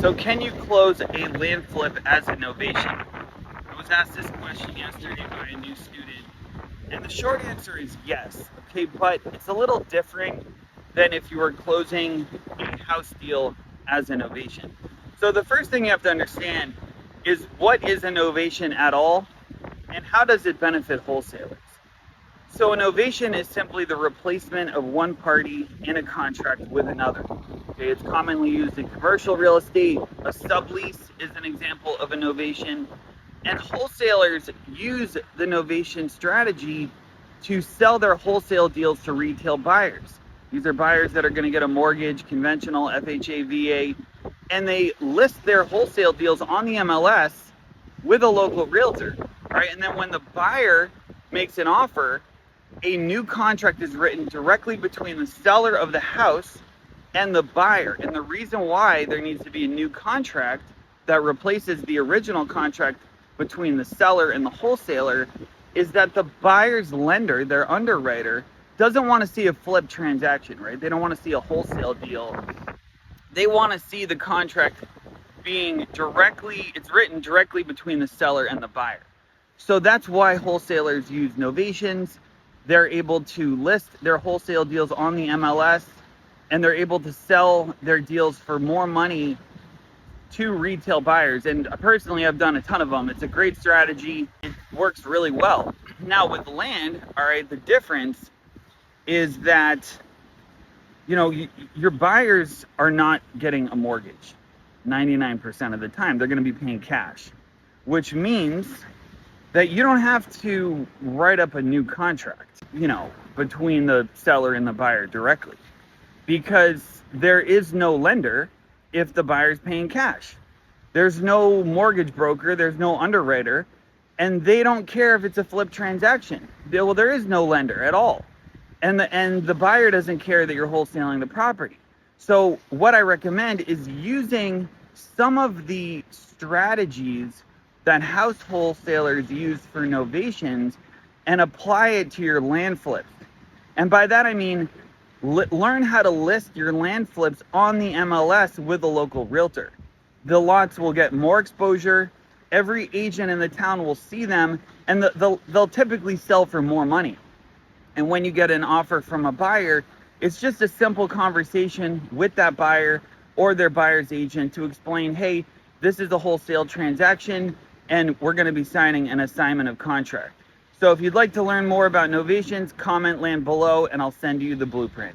So can you close a land flip as a novation? I was asked this question yesterday by a new student, and the short answer is yes. Okay, but it's a little different than if you were closing a house deal as a novation. So the first thing you have to understand is what is a novation at all, and how does it benefit wholesalers? So a novation is simply the replacement of one party in a contract with another. Okay, it's commonly used in commercial real estate. A sublease is an example of a novation. And wholesalers use the novation strategy to sell their wholesale deals to retail buyers. These are buyers that are going to get a mortgage, conventional, FHA, VA, and they list their wholesale deals on the MLS with a local realtor, right? And then when the buyer makes an offer, a new contract is written directly between the seller of the house and the buyer. And the reason why there needs to be a new contract that replaces the original contract between the seller and the wholesaler is that the buyer's lender, their underwriter, doesn't want to see a flip transaction, right? They don't want to see a wholesale deal. They want to see the contract it's written directly between the seller and the buyer. So that's why wholesalers use novations. They're able to list their wholesale deals on the MLS, and they're able to sell their deals for more money to retail buyers. And personally, I've done a ton of them. It's a great strategy. It works really well. Now with land, all right, the difference is that, your buyers are not getting a mortgage 99% of the time. They're going to be paying cash, which means that you don't have to write up a new contract, between the seller and the buyer directly, because there is no lender if the buyer's paying cash. There's no mortgage broker, there's no underwriter, and they don't care if it's a flip transaction. Well, there is no lender at all. And the buyer doesn't care that you're wholesaling the property. So what I recommend is using some of the strategies that house wholesalers use for novations and apply it to your land flips. And by that I mean learn how to list your land flips on the MLS with a local realtor. The lots will get more exposure. Every agent in the town will see them, and they'll typically sell for more money. And when you get an offer from a buyer, it's just a simple conversation with that buyer or their buyer's agent to explain, hey, this is a wholesale transaction, and we're going to be signing an assignment of contract. So if you'd like to learn more about novations, comment land below, and I'll send you the blueprint.